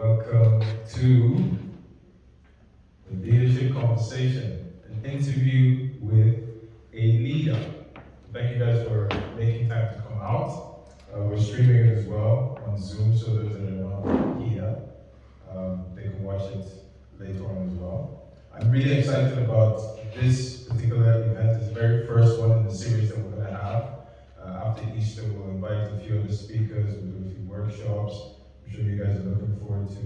Welcome to the Leadership Conversation, an interview with a leader. Thank you guys for making time to come out. We're streaming it as well on Zoom, so those that are not here, they can watch it later on as well. I'm really excited about this particular event. It's the very first one in the series that we're going to have. After Easter, we'll invite a few other speakers, we'll do a few workshops. I'm sure you guys are looking forward to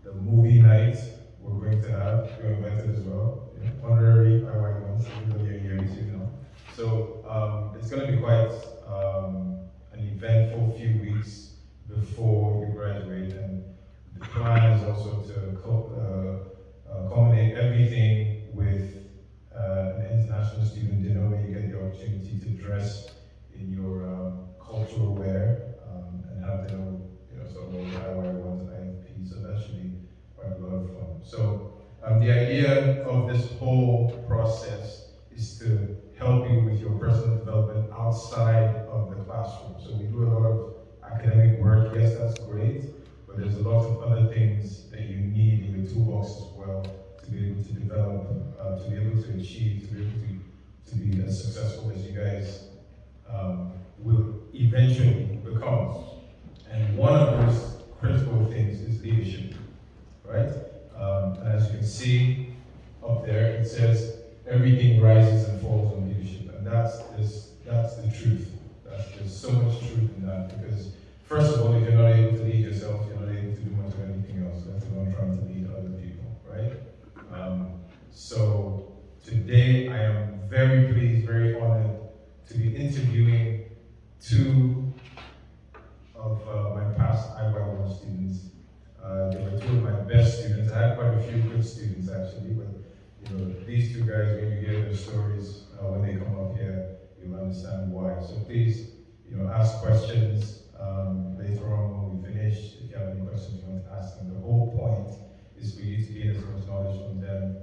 the movie night we're going to have. You're invited as well. Yeah. Honorary IY ones, everybody are here too now. So it's going to be quite an eventful few weeks before you graduate, and the plan is also to culminate everything with an international student dinner where you get the opportunity to dress in your cultural wear and have dinner with sort of all the IY ones, IFP, so that should be quite a lot of fun. So the idea of this whole process is to help you with your personal development outside of the classroom. So we do a lot of academic work, yes, that's great, but there's a lot of other things that you need in your toolbox as well to be able to develop, to be able to achieve, to be able to be as successful as you guys will eventually become. And one of those critical things is leadership, right? And as you can see up there, it says everything rises and falls on leadership, and that's the truth. There's so much truth in that, because first of all, if you're not able to lead yourself, you're not able to do much of anything else, let alone trying to lead other people, right? So today I am very pleased, very honored to be interviewing two of my past IY1 students. They were two of my best students. I had quite a few good students actually, but these two guys, when you hear their stories, when they come up here, you'll understand why. So please, ask questions later on when we finish. If you have any questions you want to ask them, the whole point is for you to gain as much knowledge from them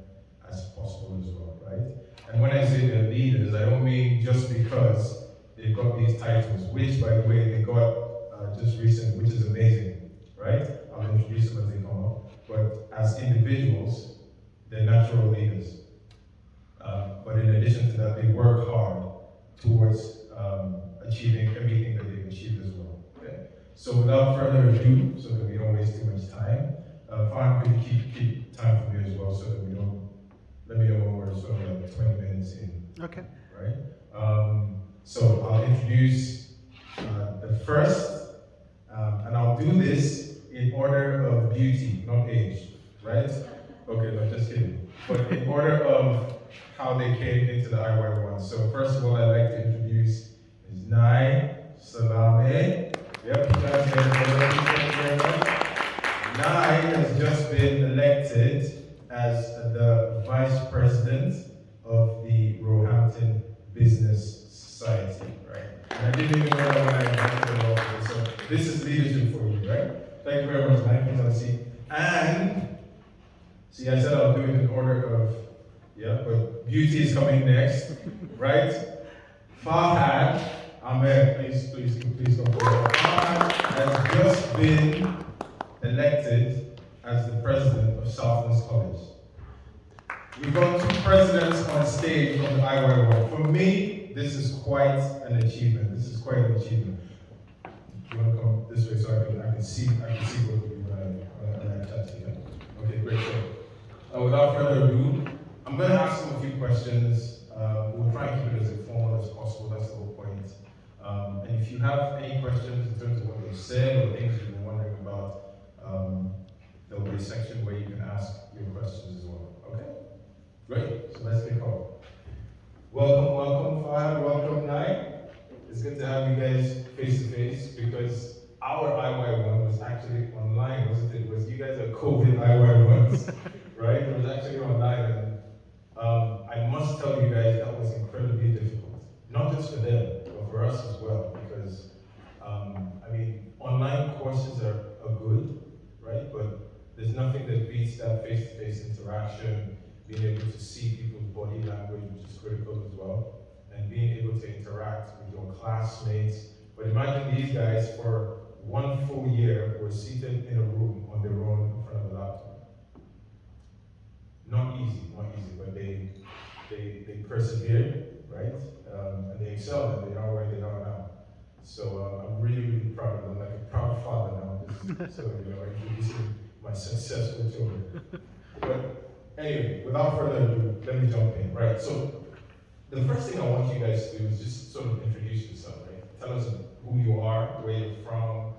as possible as well, right? And when I say they're leaders, I don't mean just because they've got these titles, which, by the way, they got just recently, which is amazing, right? I'll introduce them as they come up. But as individuals, they're natural leaders. But in addition to that, they work hard towards achieving everything that they've achieved as well. Okay? So without further ado, so that we don't waste too much time, Farhan, could you keep time for me as well, so that we don't, let me know when we're sort of like 20 minutes in. Okay. Right? So I'll introduce the first, and I'll do this in order of beauty, not age, right? Okay, no, just kidding. But in order of how they came into the IY1. So first of all, I'd like to introduce Ms. Nai Salame. Yep, thank you very much. Nai has just been elected as the Vice President of the Roehampton Business Society, right? And I didn't even know that when I announced it all. So this is leadership for you, right? Thank you very much, Nai. Please have a seat. And see, I said I'll do it in order of, but beauty is coming next, right? Farhan, Ahmed, please come forward. Farhan has just been elected as the president of Southlands College. We've got two presidents on stage on the IY world. For me, this is quite an achievement. This is quite an achievement. You want to come this way so I can see both of you when I chat to you. Okay, great. So, without further ado, I'm going to ask them a few questions. We'll try and keep it as informal as possible. That's the whole point. And if you have any questions in terms of what they said or things you've been wondering about, there'll be a section where you can ask your questions as well. Okay? Great. So let's kick off. Welcome, Farhan. Welcome, Nai. It's good to have you guys face to face, because our IY1 was actually online, wasn't it? You guys are COVID IY1s, right? It was actually online, and I must tell you guys that was incredibly difficult. Not just for them, but for us as well, because online courses are good, right? But there's nothing that beats that face-to-face interaction, being able to see people's body language, which is critical as well, and being able to interact with your classmates. But imagine these guys for one full year were seated in a room So, introducing my successful children. But anyway, without further ado, let me jump in. Right. So the first thing I want you guys to do is just sort of introduce yourself, right? Tell us who you are, where you're from,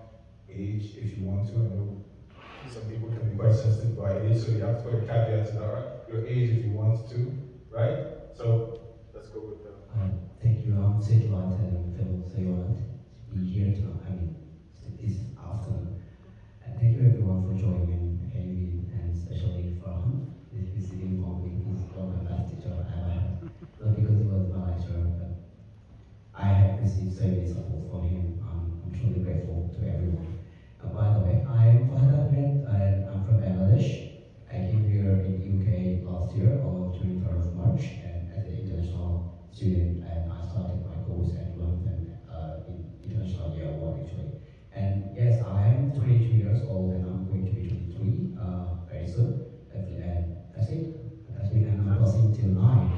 age, if you want to. I know some people can be quite sensitive by age, so you have to put a caveat to that, right? Your age if you want to, right? So let's go with that. Thank you. I'm Sidwat and Phil Sayuat to be here tonight. This afternoon. And thank you everyone for joining, Henry and especially Farhan. This visiting for me. He's one of the best teacher I ever had. Not because he was my lecturer, but I have received so many support from him. I'm truly grateful to everyone. By the way, I'm Fahad Ahmed and I'm from Bangladesh. I came here in the UK last year on 23rd of March and as an international student, and I started my course at Roehampton in international year one actually. And yes, I am 22 years old and I'm going to be 23 very soon. And that's it. That's me, and I'm passing till 9.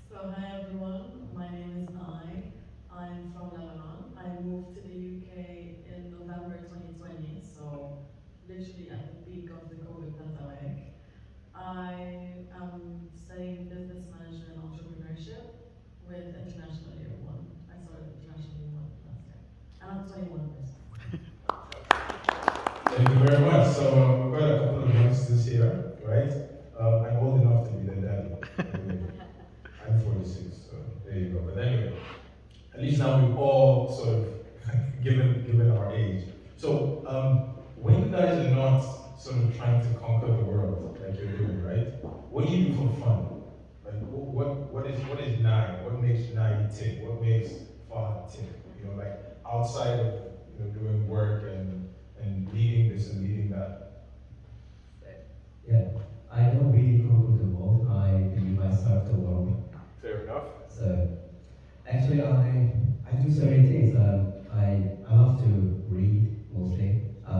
So hi everyone, my name is Ai. I'm from Lebanon. I moved to the UK in November 2020, so literally at the peak of the COVID pandemic. I am studying business management and entrepreneurship with International Year 1. I started International Year 1 last year. And I'm 21 years old. Thank you very much. So we've got a couple of youngsters here, right? I'm old enough to be their daddy. I'm 46, so there you go. But anyway, at least now we've all sort of given our age. So when you guys are not sort of trying to conquer the world like you're doing, right? What do you do for fun? Like what is Nine? What makes Nine tick? What makes Fun tick? Like outside of doing work and leading this and leading that. Yeah, I don't really conquer the world. I believe I serve the world. Fair enough. So actually, I do so many things. I love to read mostly. I'm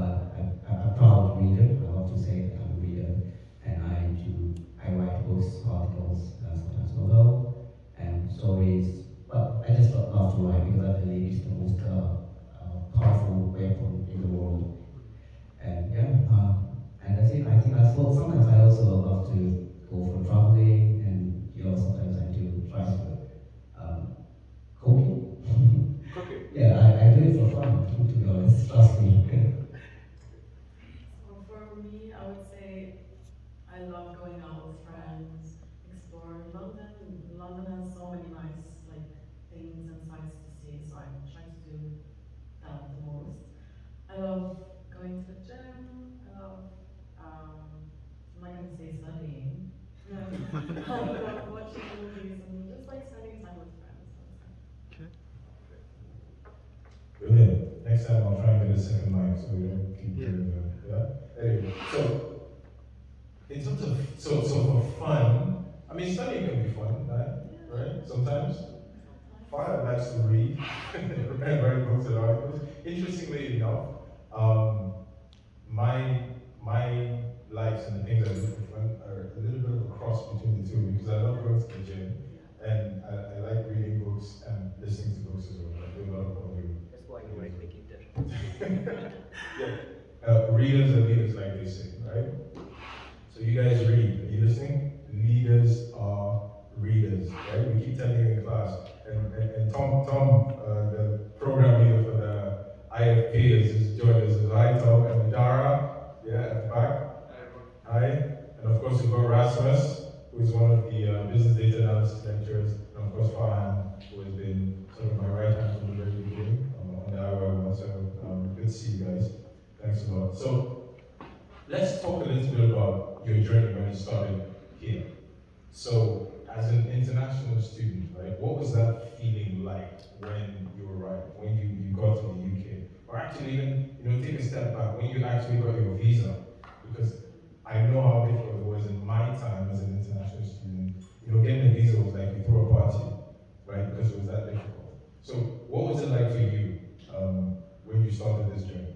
a proud reader. I love to say that I'm a reader, and I write books, articles, sometimes novel and stories. But I just love to write because I believe it's the most powerful weapon in the world. And yeah, and that's it. I think I thought sometimes I also love to go for traveling, and sometimes I do try to cooking. Cooking. Yeah, I do it for fun, to be honest. Trust me. So for me, I would say I love going out with friends, explore London. London has so many nice things and sights to see, so I try to do that the most. I love going to the gym. I love I'm not gonna say studying. I love watching movies and just spending time with friends. Brilliant. Next time I'll try and get a second mic so we don't keep doing that. Yeah. Anyway, so in terms of so for fun, I mean studying can be fun, right? Sometimes. Fire likes to read and write books and articles. Interestingly enough, my likes and the things I do for fun are a little bit of a cross between the two because I love going to the gym and I like reading books and listening to books as well. I do a lot of audio. That's why you like making dinner. Yeah. Readers are leaders, like they say, right? So you guys read. Are you listening? Leaders are readers, right? We keep telling you in class. And Tom, the program leader for the IFP is joined us. Hi, Tom, and Dara, at the back. Hi. And of course, we've got Rasmus, who is one of the business data analysis lecturers, and of course, Farhan, who has been sort of my right hand from the very beginning on the IOI one. So good to see you guys. Thanks a lot. So let's talk a little bit about your journey when you started here. So, as an international student, right, what was that feeling like when you arrived, when you got to the UK? Or actually even, take a step back, when you actually got your visa? Because I know how difficult it was in my time as an international student. Getting a visa was like you throw a party, right, because it was that difficult. So, what was it like for you when you started this journey?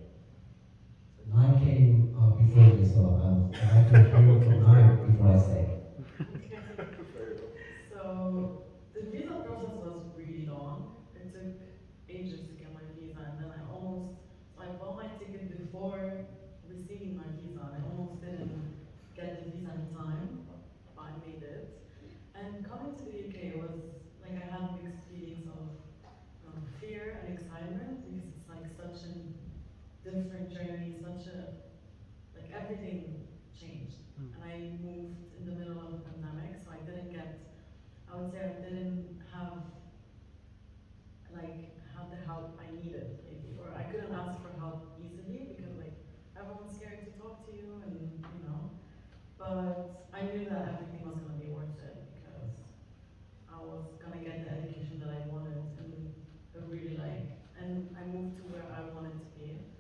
Nine came before me, so I like to hear from Nine before I say. So the visa process was really long. It took ages to get my visa, and then I almost different journey, such a, like everything changed. And I moved in the middle of the pandemic, so I didn't get, I would say I didn't have the help I needed, maybe, or I couldn't ask for help easily because like everyone's scared to talk to you, and But I knew that everything was gonna be worth it because I was gonna get the education that I wanted and really like, and I moved to where I wanted to be.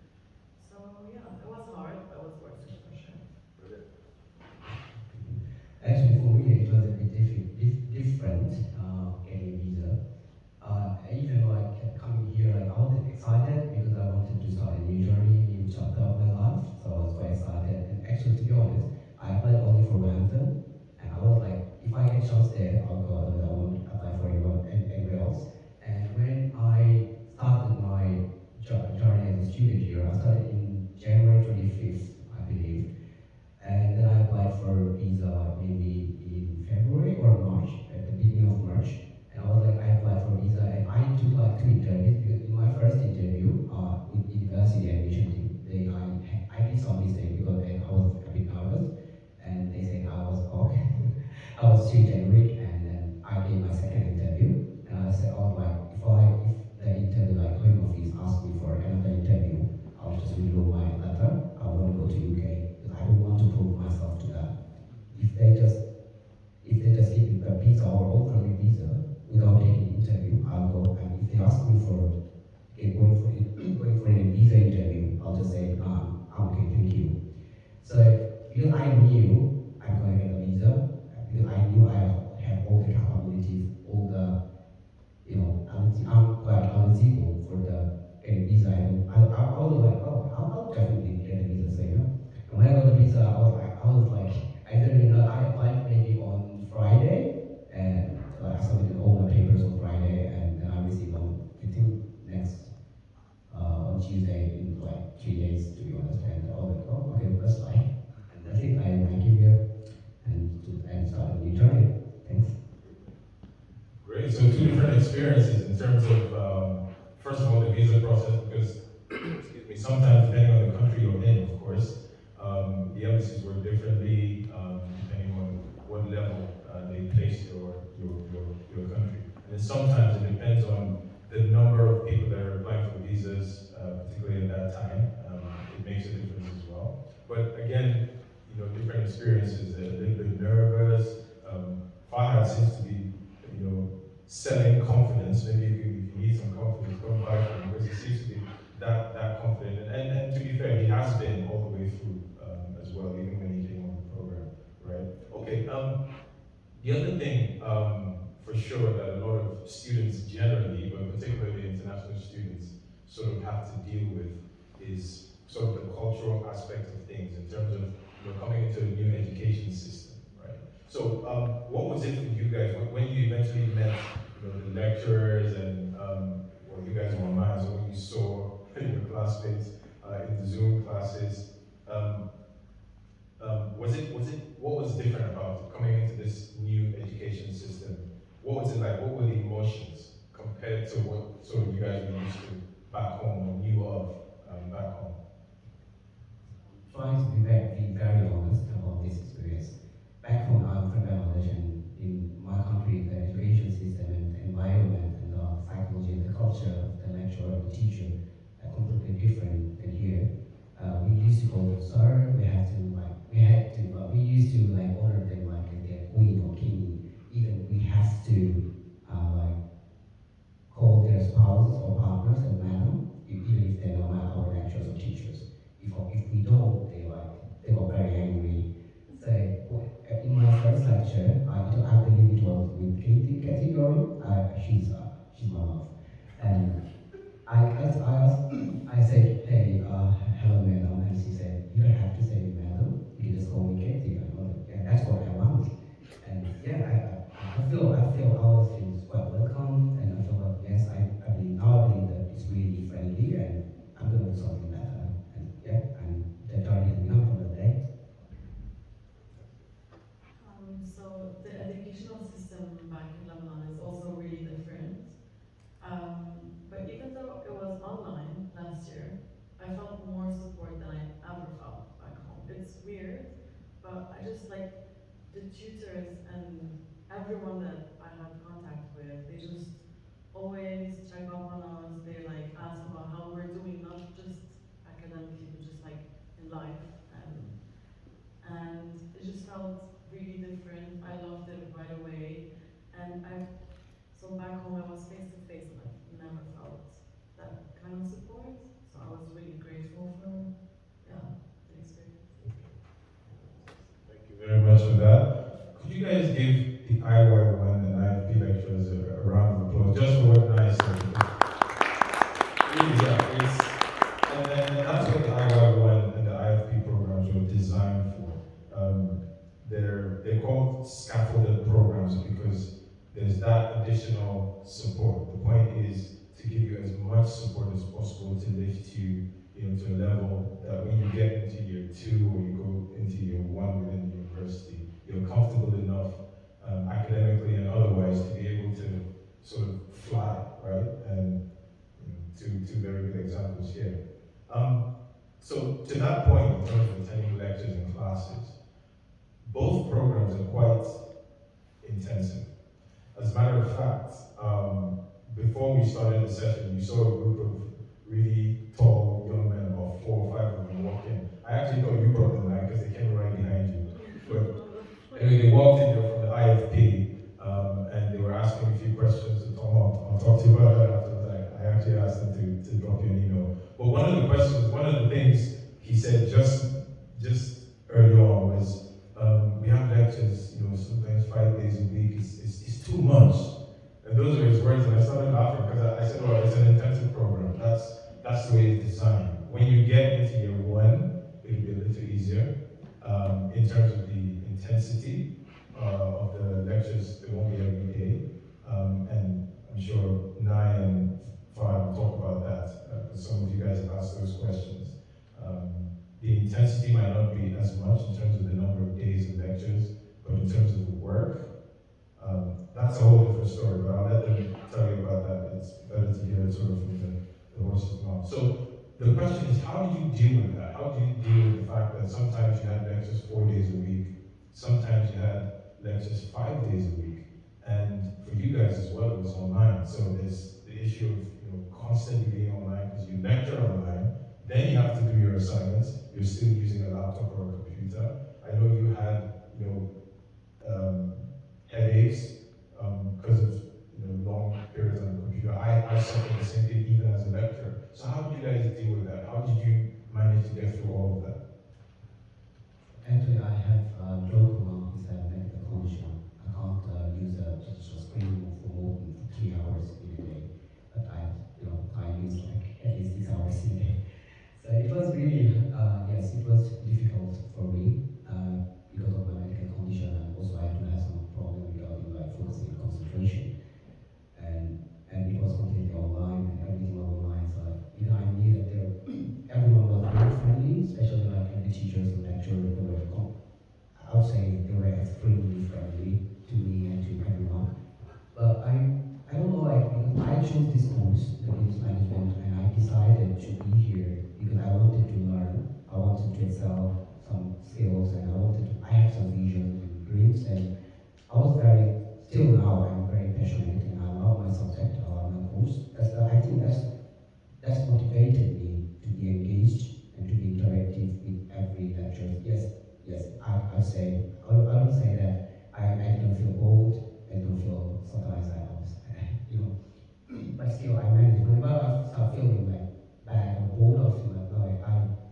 So yeah, it was hard, but it was worth it for sure. Brilliant. Actually, for me, it was a bit different getting a visa. Even like coming here, like I was excited because I wanted to start a new journey, new chapter of my life. So I was quite excited. And actually, to be honest, I applied only for Roehampton, and I was like, if I get a chance there, I'll go. Otherwise, I won't apply for anywhere else. And when I started my journey as a student here, I started in January 25th, I believe. And then I applied for a visa maybe in February or March, at the beginning of March. And I was like, I applied for a visa, and I took like 2 interviews. Because in my first interview with university admission team, I did some mistake because I was a bit nervous, and they said I was okay. I was too generic, and then I gave my second interview, and I said, oh, like if the interview, like Home Office asked me for another interview, I'll just withdraw my letter. I won't go to UK because I don't want to prove myself to them. If they just give me a visa or offer me visa without taking interview, I'll go. And if they ask me for going for a visa interview, I'll just say, I'm okay, thank you. So because I knew I'm gonna get a visa, because I knew I have all the capabilities, all the I'm quite eligible for the visa. And I was like, oh, I'll definitely get a visa. So and when I got the visa, I was like, I didn't really know. I applied maybe on Friday, and I submitted all my papers on Friday, and then I received on I think next on Tuesday in like 3 days, to be honest. And I was like, oh, okay, that's fine. And that's it. I came here and started a new journey. Thanks. Great. So two different experiences in terms of, first of all, the visa process, because excuse me, sometimes depending on the country you're in, of course, the embassies work differently depending on what level they place your country. And then sometimes it depends on the number of people that are applying for visas, particularly at that time. It makes a difference as well. But again, different experiences. A little bit nervous. Farhad seems to be, selling confidence. Maybe if you need some confidence, come back to him, because he seems to be that confident. And to be fair, he has been all the way through as well, even when he came on the program, right? Okay. The other thing, for sure, that a lot of students generally, but particularly international students, sort of have to deal with is sort of the cultural aspect of things in terms of coming into a new education system, right? So, what was it for you guys when you eventually met, the lecturers and well, you guys were online, so when you saw your classmates in the Zoom classes, what was different about it, coming into this new education system? What was it like? What were the emotions compared to what sort of you guys were used to back home or knew of back home? Trying to be very honest about this experience. Back home, I'm from Bangladesh, and in my country, the education system and the environment and the psychology and the culture of the lecturer or the teacher are completely different than here. We used to call them sir. We used to like honor them like as their queen or king. Even we have to like call their spouses or partners and madam, even if they're not our lecturers or teachers. If we don't, they got very angry. So in my first lecture, I believe it was with Katie girl. She's my love, and I said, hey, hello madam, and she said, you don't have to say madam, you can just call me Katie. And I was like, yeah, that's what I want. And yeah, I feel I was feels quite welcome, and I feel like yes, I believe that it's really friendly, and I'm gonna do something better. And yeah, and the journey has begun from that day. So the educational system back in Lebanon is also really different. the tutors and everyone that I had contact with, they just always check up on us. They like ask about how we're doing, not just academically, but just like in life. And it just felt really different. I loved it right away. And so back home I was face to face and I've never felt that kind of support. So I was really grateful for, yeah, the experience. Thank you very much for that. Could you guys give the IY1 and IFP lecturers a round of applause just for what nice really, yeah, and that's what the IY1 and the IFP programs were designed for. They're called scaffolded programs because there's that additional support. The point is to give you as much support as possible to lift you, to a level that when you get into year 2 or you go into year 1 within the university, you're comfortable enough academically and otherwise to be able to sort of fly, right? And two very good examples here. So to that point, in terms of attending lectures and classes, both programs are quite intensive. As a matter of fact, before we started the session, you saw a group of really tall young men, about 4 or 5 of them walk in. I actually thought you brought them back because they came right behind you. But anyway, they walked in there from the IFP, and they were asking a few questions to Tom. I'll talk to you about that afterwards. I actually asked them to drop you an email. But one of the questions, one of the things he said just early on was, we have lectures, sometimes 5 days a week. It's too much. And those are his words, and I started laughing because I said, well, it's an intensive program. That's the way it's designed. When you get into year 1, it'll be a little easier in terms of the intensity of the lectures. They won't be every day, and I'm sure Nai and Fahad will talk about that because some of you guys have asked those questions. The intensity might not be as much in terms of the number of days of lectures, but in terms of the work, that's a whole different story, but I'll let them tell you about that. It's better to hear it sort of from the horse's mouth. So the question is, how do you deal with that? How do you deal with the fact that sometimes you had lectures 4 days a week, sometimes you had lectures 5 days a week, and for you guys as well, it was online. So there's the issue of constantly being online because you lecture online, then you have to do your assignments. You're still using a laptop or a computer. I know you had headaches because of long periods on the computer. I suffered the same thing even as a lecturer. So how did you guys deal with that? How did you manage to get through all of that? Actually, I have glaucoma is a medical condition. I can't use a digital screen for more than 3 hours in a day. But I use like at least 6 hours in a day. So it was really, yes, it was difficult for me because of my medical condition, and also I do have some problem regarding like focusing and concentration. And it was completely online, and everything was online. So I knew that everyone was very friendly, especially like the teachers and lecturers. They were, I would say, they were extremely friendly to me and to everyone. But I don't know, like, because I chose this course, the business management, and I decided to be here because I wanted to learn, I wanted to excel some skills, and I have some visions and dreams, and I was still now I'm very passionate, and I love my subject, I love my course. I think that's motivated me to be engaged and to be interactive with every lecture. Yes, I don't say that I didn't feel bored, I don't feel sometimes I was, but still I manage. Whenever I start feeling like bad or bored or feel like, no,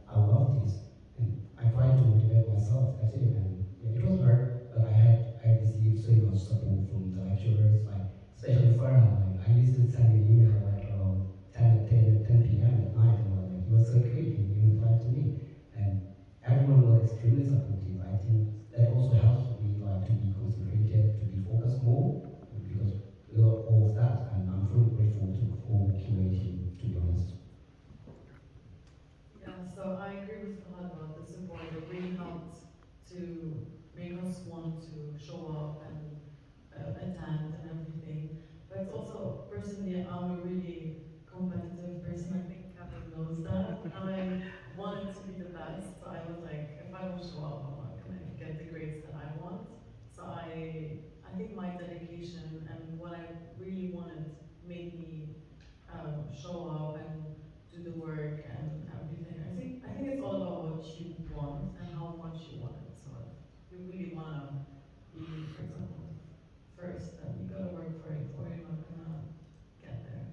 I love this, and I try to motivate myself. That's it. And yeah, it was hard, but I received so much support from the lecturers, like especially Farhan. Like I used to send an email like around 10 p.m. at night, and like he was so quick and he replied to me, and everyone was extremely supportive. I think that also helps me like to be concentrated, to be focused more, because all of that, and I'm fully grateful to all QA team, to be honest. Yeah, so I agree with Fahad about the support. It really helped to make us want to show up and attend and everything. But also, personally, I'm a really competitive person. I think Kevin knows that. I wanted to be the best. So I was like, if I don't show up, I'm not gonna get the grades that I want. show up and do the work and everything. I think it's all about what you want and how much you want it. So if you really wanna be, for example, first, then you gotta work for it, or you're not gonna get there.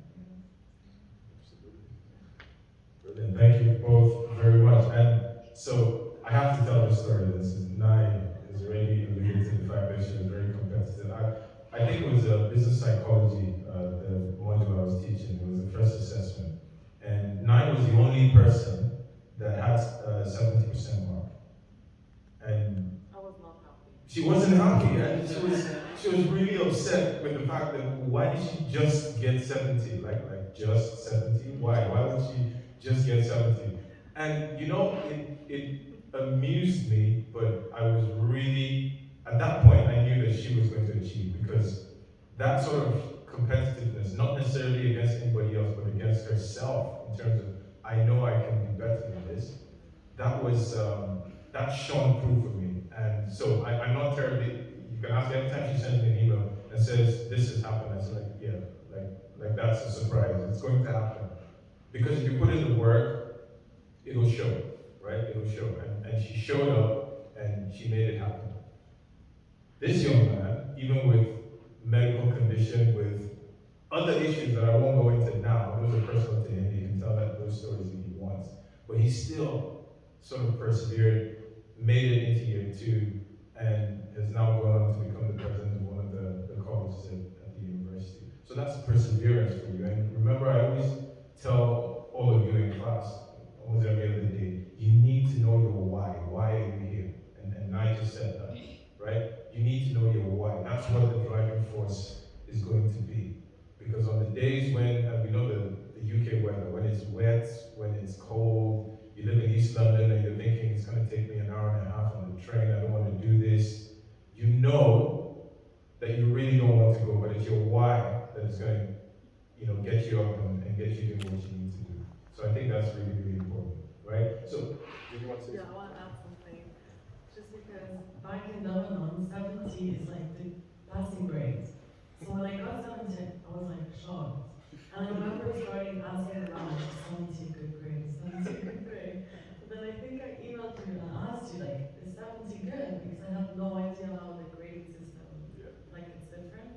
Brilliant. Thank you both very much. And so I have to tell the story. This is Nai has already alluded to the fact that she was very competitive. I think it was business psychology, the module I was teaching. It was the first assessment. And Nai was the only person that had a 70% mark. And I was not happy. she wasn't happy, and she was really upset with the fact that why did she just get 70? Like just 70? Why would she just get 70? And it amused me, but I was really at that point I knew that she was going to achieve, because that sort of competitiveness, not necessarily against anybody else, but against herself, in terms of I know I can be better than this. That was that shone through for me, and so I'm not terribly. You can ask every time she sends me an email and says this has happened. It's like, yeah, like that's a surprise. It's going to happen, because if you put in the work, it'll show, right? It'll show, and she showed up and she made it happen. This young man, even with medical condition, with other issues that I won't go into now, those are personal to him. He can tell that those stories if he wants, but he still sort of persevered, made it into year 2, and has now gone on to become the president of one of the colleges at the university. So that's perseverance for you. And remember, I always tell all of you in class, almost every other day, you need to know your why. Why are you here? And I just said that, right? You need to know your why. That's what the driving force is going to be. Because on the days when, and we know the UK weather, when it's wet, when it's cold, you live in East London and you're thinking it's going to take me an hour and a half on the train, I don't want to do this. You know that you really don't want to go, but it's your why that is going to, get you up and get you doing what you need to do. So I think that's really, really important, right? So, did you want to say Yeah, I want to add something. Just because back in Lebanon, 70 is like the passing grade. So when I got 70, I was like shocked. And I remember starting asking around, like, 70 a good grade, 70 a good grade. But then I think I emailed you and asked you, like, is 70 good? Because I have no idea how the grading system, like, it's different.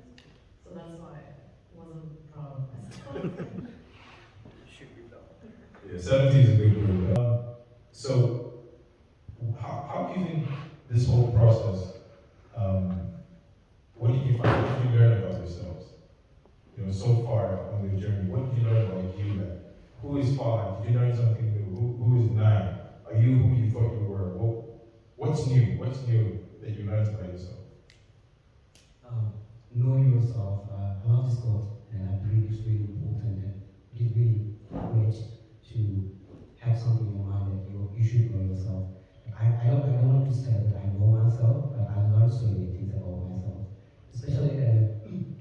So that's why I wasn't proud of myself. Should be proud. Yeah, 70 is a good group. So, how do you think this whole process, what did you find? What did you learn about yourselves? So far on the journey, what did you learn about you? Who is Fahad? Did you learn something new? Who is Nai? Are you who you thought you were? What's new? What's new that you learned about yourself? Know yourself. I love this quote, and I believe it's really important, and it is really great to have something in your mind that you should know yourself. I don't want to say that I know myself, but I learned so many things about myself. Especially,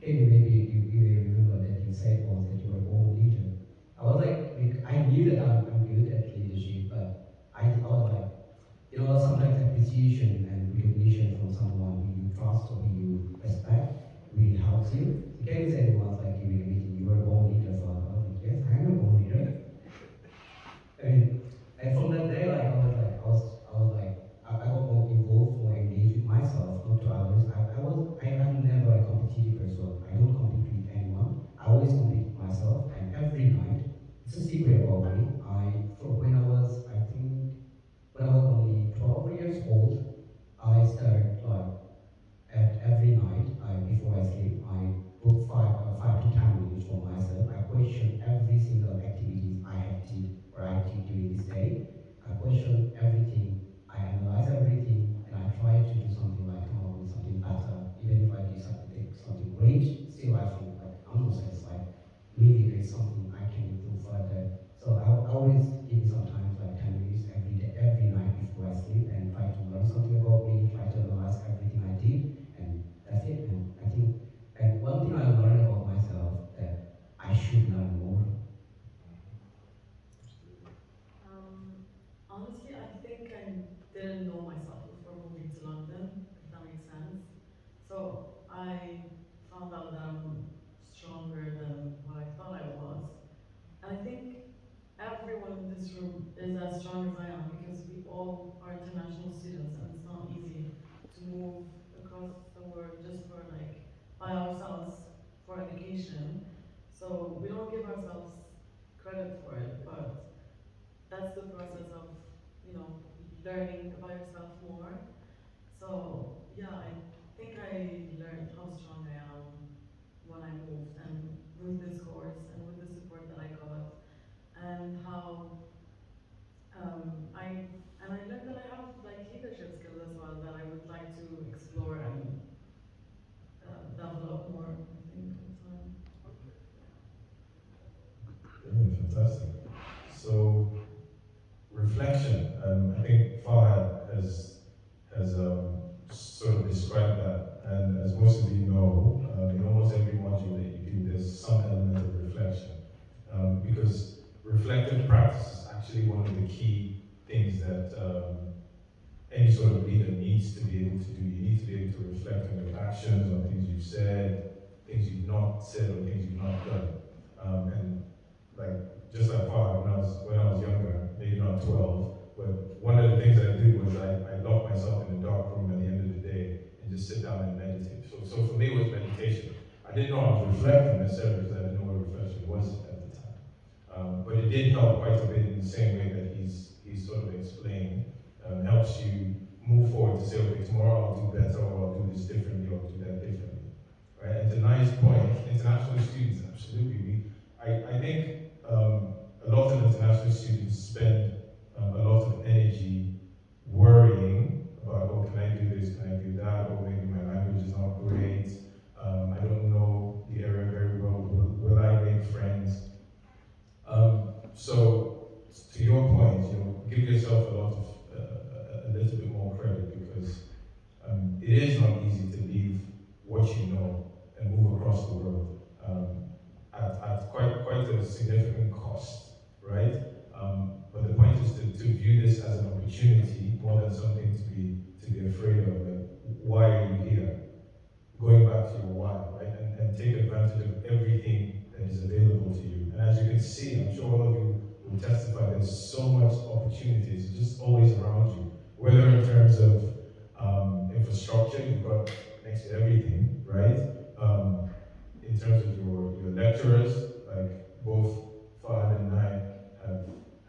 Katie, maybe you may remember that you said once that you were a born leader. I was like I knew that I'm good at leadership, but I was like, sometimes appreciation and recognition from someone who you trust or who you respect really helps you. So Katie said once, like during a meeting, you were a born leader, so I was like, yes, I am a born leader. And from that day, like I got more involved, more engaged with myself, not to others. I am never a competitive person. I don't compete with anyone. I always compete with myself, and every night, it's a secret about me. When I was only 12 years old, I started like at every night, before I sleep, I book 5 to 10 minutes for myself. I question every single activities I have did or I did during this day. I question everything. I analyze everything, and I try to do something like come up with something better. Even if I do something great, still I feel like I'm not satisfied. Maybe there's something I can improve further. So I always give sometimes like 10 minutes every night before I sleep, and try to learn something about me, try to analyze everything I did, and that's it. And I think, and one thing I learned about myself that I should learn more. Honestly, I think I didn't know myself before moving to London, if that makes sense. So I found out that I'm stronger than what I thought I was. So we don't give ourselves credit for it, but that's the process of, you know, learning about yourself more. So yeah, I think I learned how strong I am when I moved, and with this course and with the support that I got, and how I learned that I have like leadership skills as well that I would like to explore and develop more. I think with time. Brilliant, fantastic. So reflection. I think Fahad has sort of described that, and as most of you know, in almost every module that you do, there's some element of reflection, because reflective practice is actually one of the key things that any sort of leader needs to be able to do. You need to be able to reflect on your actions, on things you've said, things you've not said, or things you've not done. And like just like Father, when I was younger, maybe not 12, but one of the things I did was I locked myself in a dark room at the end of the day and just sit down and meditate. So for me it was meditation. I didn't know I was reflecting necessarily because I didn't know what reflection was at the time. But it did help quite a bit in the same way that he's sort of explained. Helps you move forward to say, okay, tomorrow I'll do better, or I'll do this differently, or I'll do that differently. Right? And to Nai's point, international students, absolutely. I think a lot of international students spend a lot of energy worrying about, oh, can I do this, can I do that, or maybe my language is not great, I don't know the area very well, will I make friends? So, to your point, give yourself a little bit more credit, because it is not easy to leave what you know and move across the world at quite a significant cost, right? But the point is to view this as an opportunity more than something to be afraid of. Like, why are you here? Going back to your why, right? And take advantage of everything that is available to you. And as you can see, I'm sure all of you will testify, there's so much opportunities just always around you, whether in terms of infrastructure, you've got next to everything, right? In terms of your lecturers, like both Fahad and I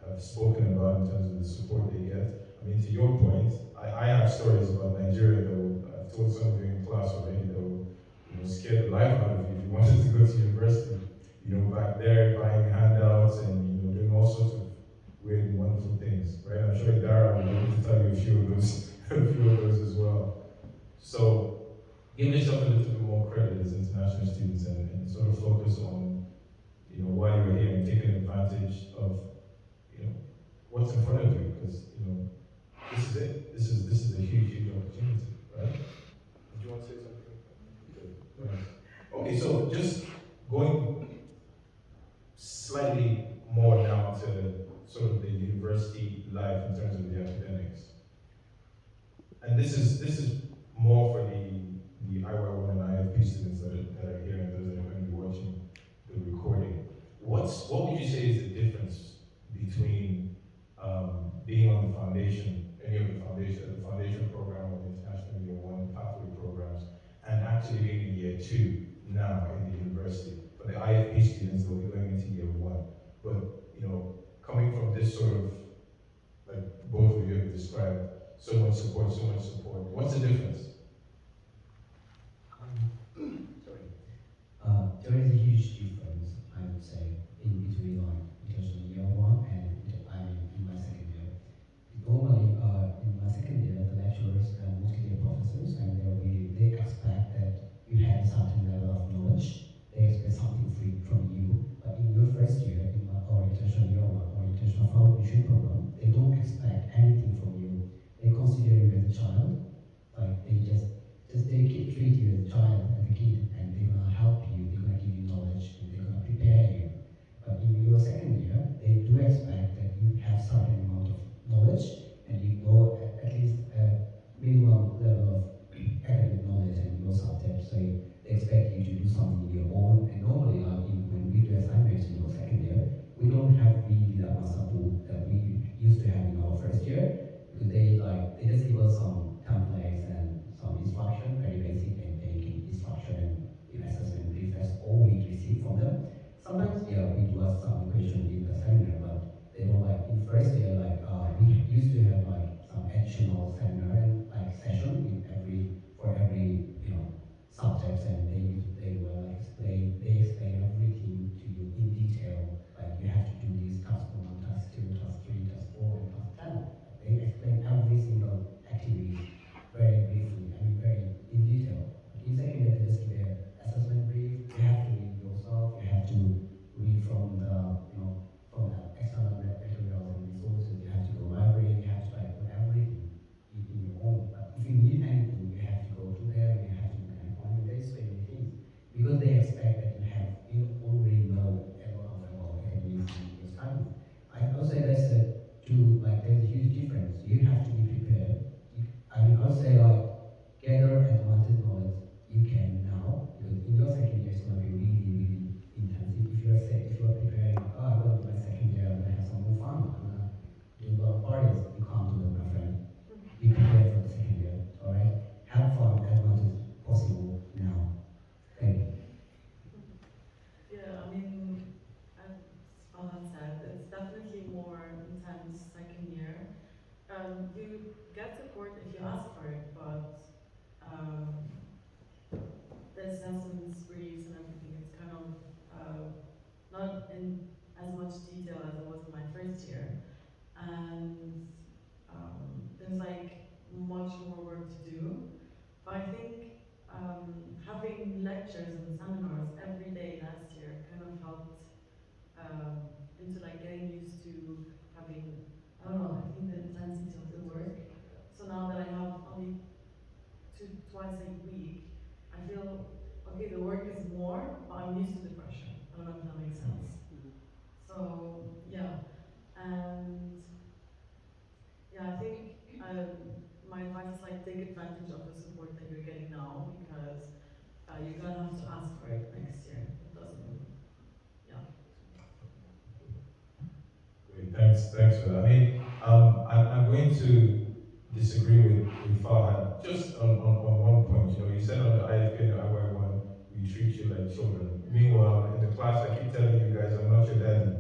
have spoken about in terms of the support they get. I mean, to your point, I have stories about Nigeria that I've told some of you in class already that will scare the life out of you if you wanted to go to university. Back there buying handouts and doing all sorts of weird and wonderful things, right? I'm sure Dara will be able to tell you a few of those, as well. So give yourself a little bit more credit as international students, and sort of focus on why you're here, and taking advantage of what's in front of you, because this is it. This is a huge opportunity, right? Did you want to say something? Good. Right. Okay, so just going slightly more now to sort of the university life in terms of the academics, and this is more for the IY1 and IFP students that are here, and those that are going to be watching the recording. What would you say is the difference between being on the foundation, any of the foundation program or the international year one pathway programs, and actually being in year two now in the university? For the IFP students, they'll be going into year one. But coming from this sort of, like both of you have described, so much support. What's the difference? There is a huge difference, I would say, in between international year one and in my second year. Normally, in my second year, the lecturers and mostly the professors, and they expect that you have a certain level of knowledge. They expect something free from you. But in your first year, or international year one or international foundation program, they don't expect anything from you. They consider you as a child, like they just have like some additional seminar and like session in for every subjects, and they will like explain everything to you in detail. Like you have to do this task 1, task 2, task 3, task 4, and task 10. They explain every single activity very briefly, I mean very in detail. In second year, they just give an assessment brief. You have to read yourself. You have to read from from the external materials and resources. You have to go library. You have to like put everything in your own. But if you need anything, you have to go to them. You have to make an appointment. There's so many things because they expect that you already know a lot about academics and your studies. I also say that's there's a huge difference. You have to be prepared. I'll say like gather as much as knowledge you can now, because in your second year it's going to be really, really intensive. If you're preparing, I'm going to do my second year, I'm going to have some more fun, I'm going to do a lot of parties, you can't do that, my friend. Be prepared for the second year, alright? Have fun as much as possible now. Thank you. Yeah, I mean, as Farhan said, it's definitely more intense second year. You get support if you ask for it, but the assessments, briefs, and everything, it's kind of not in as much detail as it was in my first year. And there's like much more work to do. But I think having lectures and seminars every day last year kind of helped into like getting used to having, I don't know, I think the intensity of the work. So now that I have only twice a week, I feel, okay, the work is more, but I'm used to the pressure. I don't know if that makes sense. So, yeah. And yeah, I think my advice is like take advantage of the support that you're getting now, because you're gonna have to ask for it next year. It doesn't, yeah. Great, thanks for that. I mean, I'm going to disagree with Farhan just on one point. You said on the IFP and the IY1, we treat you like children. Meanwhile, in the class, I keep telling you guys, I'm not your daddy,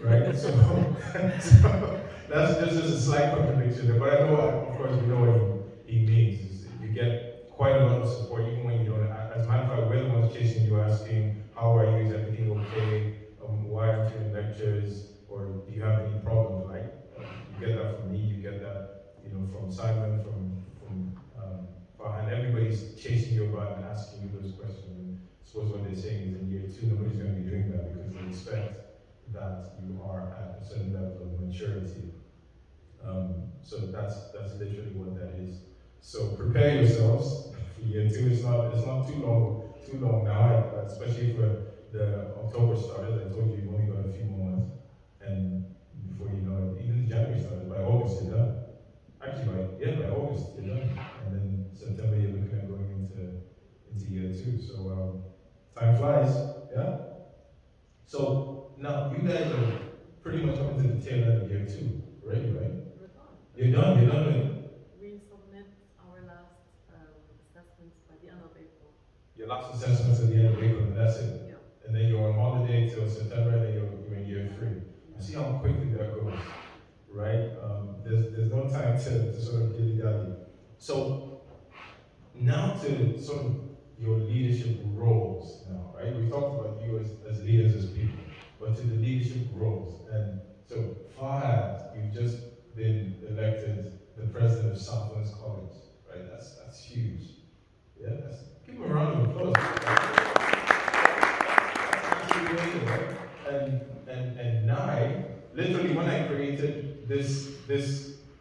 right? So that's just a slight contradiction there. But I know, of course, we know what he means. You get quite a lot of support, even when you don't. As a matter of fact, we're the ones chasing you, asking, how are you? Is everything okay? Why aren't you in lectures? Or do you have any problems, right? You get that from me, you get that, from Simon, from Farhan. Everybody's chasing you about and asking you those questions. And I suppose what they're saying is in year 2, nobody's going to be doing that because they expect that you are at a certain level of maturity. So that's literally what that is. So prepare yourselves for year 2. It's not too long now, especially for the October starters. I told you you've only got a few more months. And before you know it, even the January started, by August you're done. Actually, by August you're done. And then September you're looking at going into year 2. So time flies, yeah? So now you guys are pretty much up into the tail end of year 2, already, right? You're done with We submit our last assessments by the end of April. your last assessments at the end of April, and that's it. Yeah. And then you're on holiday till September, and then you're in year 3. See how quickly that goes, right? There's no time to sort of dilly-dally. So now to sort of your leadership roles now, right? We talked about you as leaders, as people, but to the leadership roles. And so Fahad, you've just been elected the president of Southlands College, right? That's huge. Yeah, give him a round of applause. That's amazing, right? And Nai, literally when I created this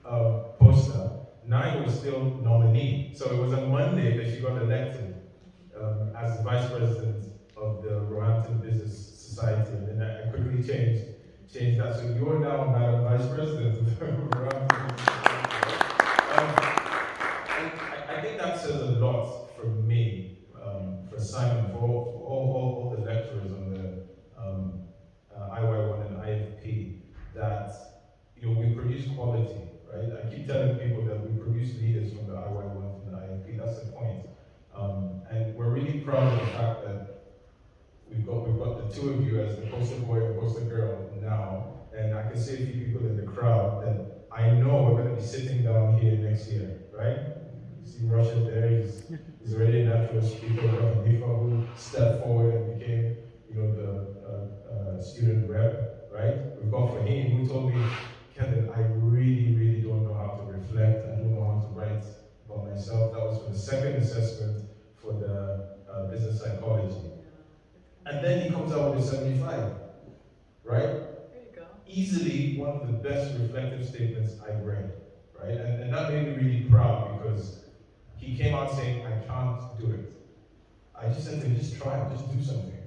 poster, Nai was still nominee. So it was on Monday that she got elected as the vice president of the Roehampton Business Society, and then I quickly changed that. So you're now Madam Vice President of the Roehampton Business Society. I think that says a lot for me, for Simon, for all the lecturers on the IY1 and IFP, that we produce quality, right? I keep telling people that we produce leaders from the IY1, from the IFP. That's the point. And we're really proud of the fact that we've got the two of you as the poster boy and poster girl now, and I can see a few people in the crowd that I know we're going to be sitting down here next year, right? You see Russia there, he's already a natural speaker. We have Nifa who stepped forward and became, the student rep, right? We've got Fahim who told me, Kevin, I really, really don't know how to reflect. I don't know how to write about myself. That was for the second assessment for the business psychology. And then he comes out with a 75, right? There you go. Easily one of the best reflective statements I've read, right? And that made me really proud because he came out saying, I can't do it. I just said to him, just try, just do something.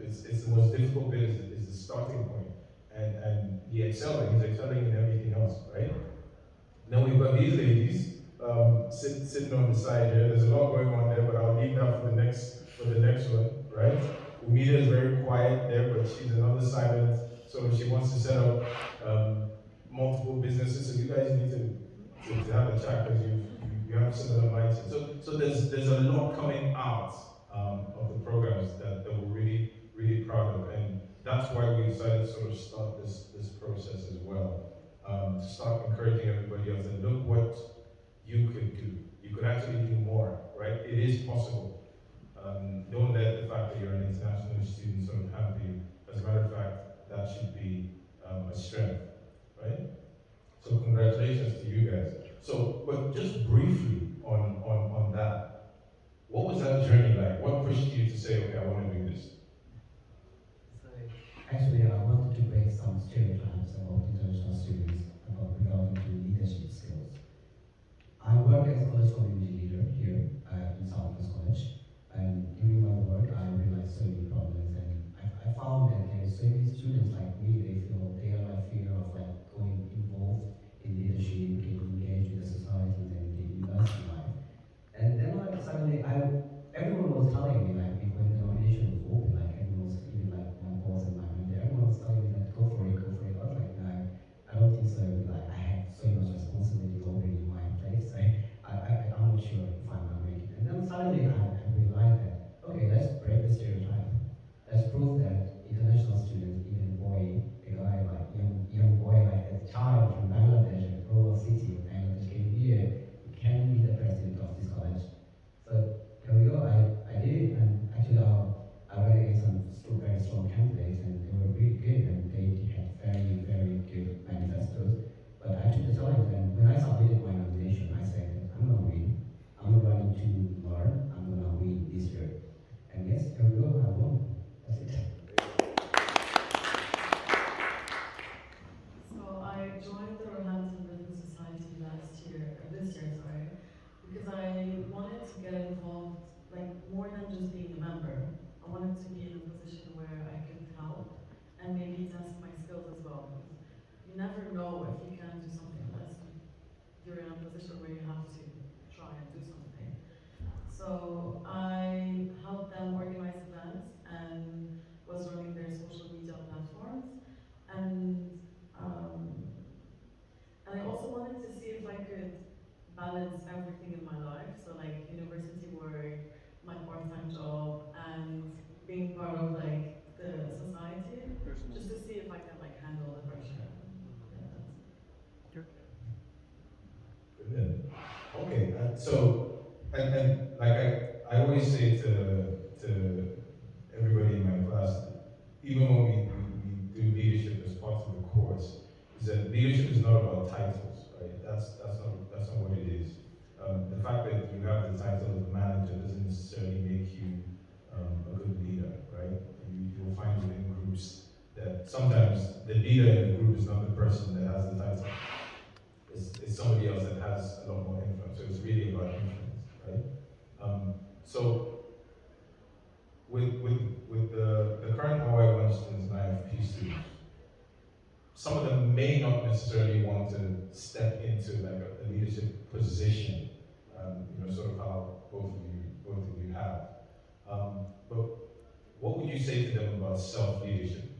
It's the most difficult bit is the starting point. And he's excelling in everything else, right? Then we've got these ladies sitting on the side here. There's a lot going on there, but I'll leave that for the next one, right? Umida is very quiet there, but she's another silent. So she wants to set up multiple businesses. So you guys need to have a chat because you have similar mindset. So there's a lot coming out of the programs that we're really, really proud of. And that's why we decided to sort of start this process as well. To start encouraging everybody else and look what you could do. You could actually do more, right? It is possible. Don't let the fact that you're an international student sort of hamper you. As a matter of fact, that should be a strength, right? So congratulations to you guys. So, but just briefly on that, what was that journey like? What pushed you to say, okay, I want to do this? So actually, I wanted to break some stereotypes about international students regarding to leadership skills. I work as a college community leader here in Southwest College, and during my work, I realized so many problems, and I found that there are so many students like me. They are like fear of like going involved in leadership, getting engaged with the societies and the university life. And then like suddenly, everyone was telling me like when the nomination was open, like everyone was even like my boss and my manager, everyone was telling me that go for it, go for it. I was like, no, I don't think so. Like I have so much responsibility already in my place. I'm not sure if I'm gonna make it. And then suddenly I realized that okay, let's break the stereotype. Let's prove that international students, even a guy like young boy like a child from Bangladesh, a rural city of Bangladesh came here, can be the president of this college. So there we go. I did it, and actually I ran against some very strong candidates, and they were really good, and they had very very good manifestos. But I took the challenge, and when I submitted my nomination, I said that I'm gonna win. I'm not running to learn. I'm gonna win this year. And yes, there we go. I won. That's it. So I joined the Roehampton Business Society this year, because I wanted to get involved, like more than just being a member. I wanted to be in a position where I could help and maybe test my skills as well. Because you never know if you can do something unless you're in a position where you have to try and do something. So I helped them organize events and was running their social media platforms. And I also wanted to see if I could balance everything in my life. So like university work, my part-time job, and being part of like the society, just to see if I can like handle the pressure. Yeah, Brilliant. Okay, and like I always say to everybody in my class, even when we do leadership as part of the course, is that leadership is not about titles, right? That's not what it is. The fact that you have the title of manager doesn't necessarily make you a good leader, right? You will find within groups that sometimes the leader in the group is not the person that has the title. It's somebody else that has a lot more influence. So it's really about influence, right? So with the current OI1 students and IFP students, some of them may not necessarily want to step into like a leadership position, sort of how both of you have. But what would you say to them about self-leadership?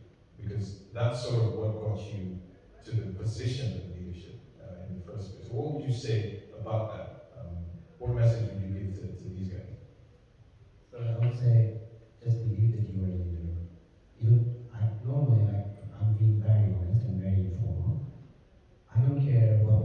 Because that's sort of what got you to the position of leadership in the first place. So what would you say about that? What message would you give to these guys? So I would say just believe that you are a leader. Normally, like I'm being very honest and very informal. I don't care what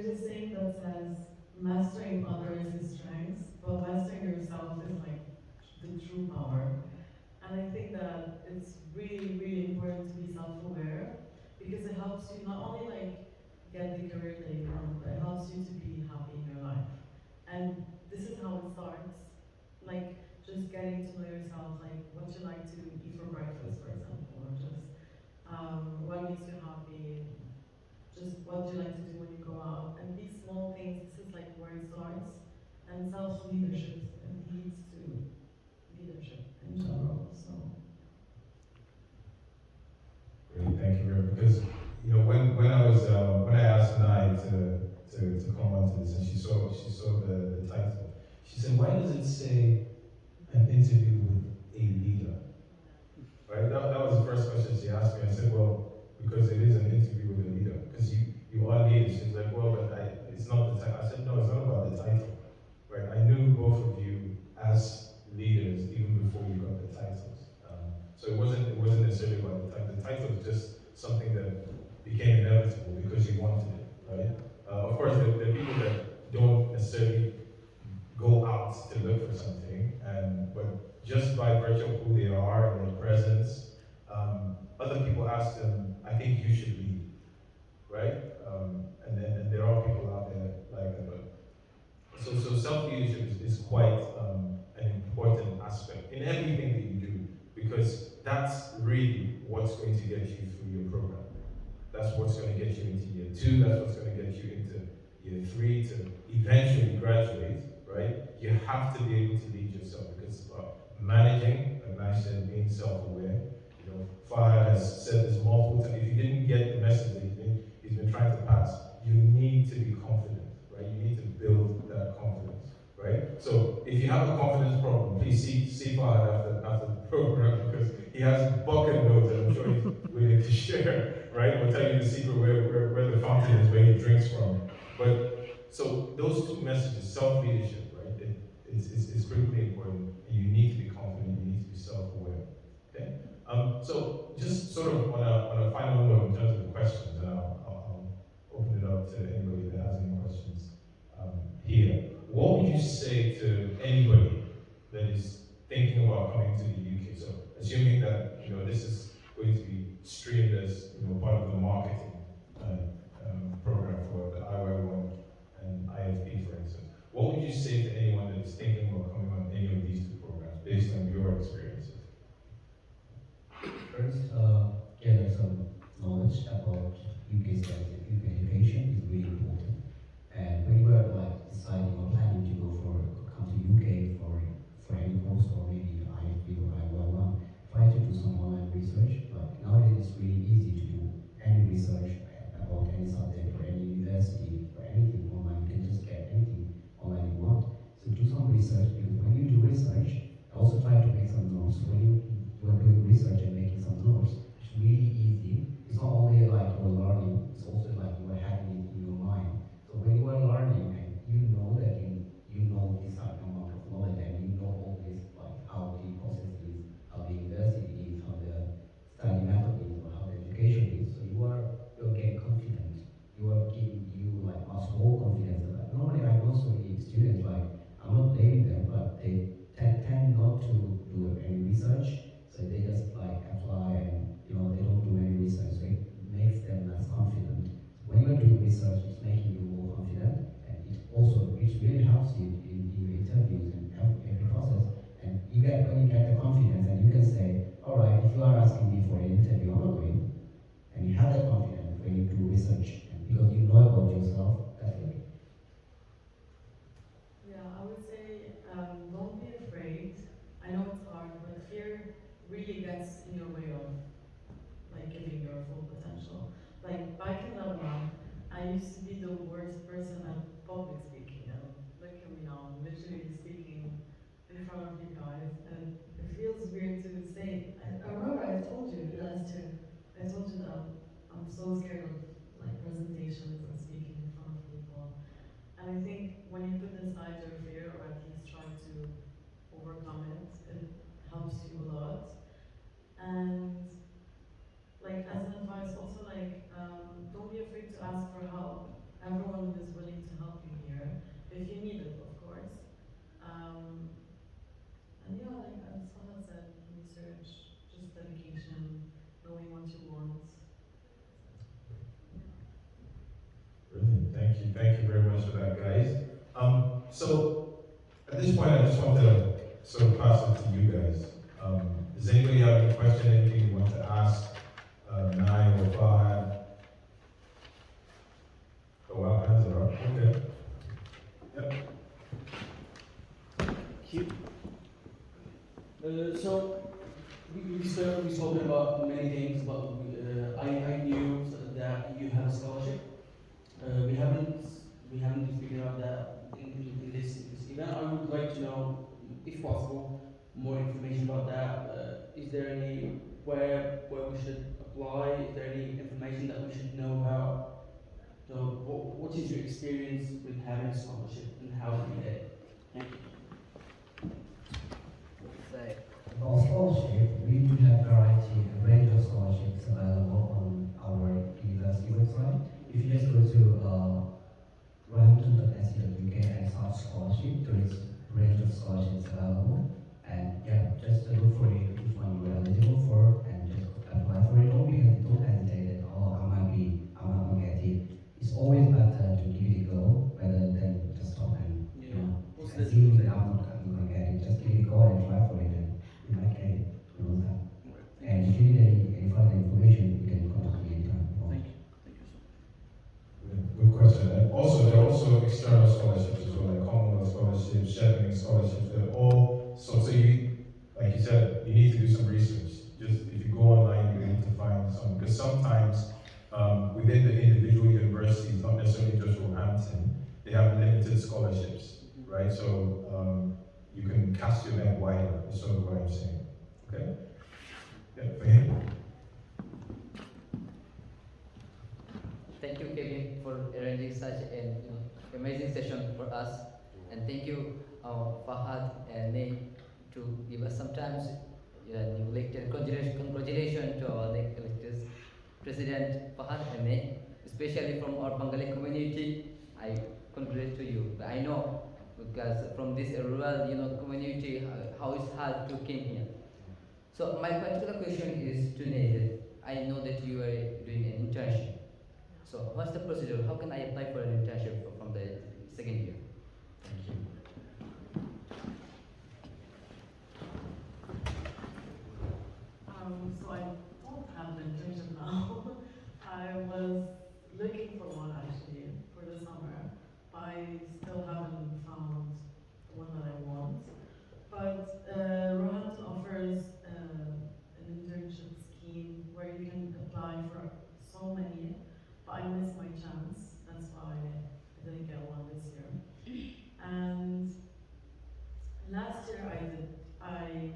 a saying that says, mastering others is strength, but mastering yourself is like the true power. And I think that it's really, really important to be self-aware because it helps you not only like get the career that you want, but it helps you to be happy in your life. And this is how it starts. Like just getting to know yourself, like what you like to eat for breakfast, for example, or just what makes you happy, just what do you like to do when you go out. And these small things, this is like where it starts. And self-leadership, it leads to leadership in general. So Great, thank you very much. Because when I asked Nai to come onto this, and she saw the title, she said, "Why does it say an interview with a leader?" Right. That was the first question she asked me. I said, "Well, because it is an interview with a leader. Because you are leaders." She's like, "Well, but it's not the title." I said, "No, it's not about the title." Right. I knew both of you as leaders even before you got the titles. So it wasn't necessarily about the title. The title is just something that became inevitable because you wanted it, right? Of course, there are people that don't necessarily go out to look for something, but just by virtue of who they are and their presence, other people ask them, "I think you should lead," right? And there are people out there like that, but so self-leadership is quite an important aspect in everything that you do, because that's really what's going to get you through your program. That's what's going to get you into year 2, that's what's going to get you into year 3 to eventually graduate, right? You have to be able to lead yourself because managing, like I said, being self-aware. Fahad has said this multiple times. If you didn't get the message that he's been trying to pass, you need to be confident, right? You need to build that confidence, right? So if you have a confidence problem, please see Fahad after the program, because he has bucket loads that I'm sure he's willing to share, right? We'll tell you the secret where the fountain is, where he drinks from. But so those two messages, self-leadership, right? It's critically important, and you need to be confident, you need to be self-aware. Okay? So just sort of on a final note in terms of the questions, and I'll open it up to anybody that has any questions here. What would you say to anybody that is thinking about coming to the UK? So assuming that this is going to be streamed as part of the marketing program for the IY1 and IFP, for instance. What would you say to anyone that is thinking about coming on any of these two programs based on your experiences? First, gather some knowledge about UK studies. UK education is really important. And when you are like deciding or planning to come to UK for any course or maybe IFB or IY1, try to do some online research. Like nowadays, it's really easy to do any research about any subject or any university or anything online. You can just get anything online you want. So do some research, because when you do research, also try to make some notes. When you are doing research and making some notes, it's really easy. It's not only like you're learning, it's also like you are having it in your mind. So when you are learning and you know that you know this amount of knowledge and you know all this, like how the process is, how the university is, how the study method is, or how the education is, so you're getting confident. You are giving you like much more confidence. Like, normally I know so many students, like I'm not blaming them, but they tend not to do any research, so they just like apply and they don't do any research, so it makes them less confident. When you're doing research, it's making you more confident, and it really helps you in your interviews and every process. And when you get the confidence, and you can say, all right, if you are asking me for an interview, I'm not going. And you have that confidence when you do research, and because you know about yourself, definitely. yeah, I would say don't be afraid. I know it's hard, but fear really gets in your way of like giving your full potential. Like back in Lebanon, I used to be the worst person at public speaking, and look at me now, I'm literally speaking in front of you guys, and it feels weird to say. I remember I told you last year, I told you that I'm so scared of like presentations and speaking in front of people. And I think when you put aside your fear, or at least try to overcome it, it helps you a lot. And like as an advice, also like don't be afraid to ask for help. Everyone is willing So at this point, I just want to sort of pass it to you guys. Does anybody have any question, anything you want to ask Nai or Fahad? Oh wow, hands are up. Okay. Yep. Cute. So we spoke about many things, but I knew that you have a scholarship. We haven't been speaking about that in this event. I would like to know, if possible, more information about that. Is there any where we should apply? Is there any information that we should know about? So what is your experience with having a scholarship and how did you get it? Thank you. Say, About scholarship, we do have a range of scholarships available on our university website. If you just go to roehampton.ac.uk and search scholarship, there is a range of scholarships available. And yeah, just look for it, which one you're eligible for, and just apply for it. Don't hesitate at all. I'm not gonna get it. It's always better to give it a go rather than just stop and assuming that I'm not gonna get it. Just give it a go and try for it, and you might get it. You know that. And if you need any further information, you can contact me anytime. Thank you. Thank you so much. Good question. And also, there are also external scholarships as well, like Commonwealth scholarships, Chevening scholarships. They're all so you, like you said, you need to do some research. Just if you go online, you need to find some, because sometimes within the individual universities, not necessarily just Roehampton, they have limited scholarships, right? So you can cast your net wider. Is sort of what I'm saying. Okay. Yeah, for him. Thank you, Kevin, for arranging such an amazing session for us, and thank you, Fahad and Nate, to give us some time. New lecture. Congratulations to our lecturers, President Fahad and Nate, especially from our Bengali community. I congratulate to you. I know because from this rural, community, how it's hard to come here. So my particular question is to Nate. I know that you are doing an internship. So what's the procedure? How can I apply for an internship from the second year? Thank you. So I don't have an internship now. I was looking for one actually for the summer, but I still haven't found the one that I want. But Roehampton offers an internship scheme where you can apply for so many, but I missed my chance. That's why I didn't get one this year. And last year I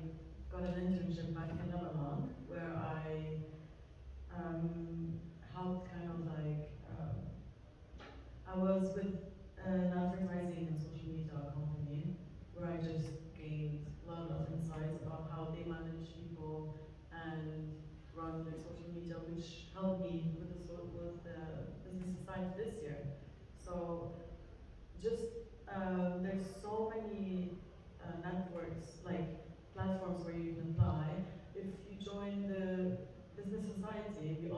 got an internship back in Lebanon where I helped kind of like, I was with an advertising and social media company where I just gained a lot of insights about how they manage people and run their social media, which helped me with the business society this year. So just there's so many networks, like platforms where you can apply. If you join the business society, we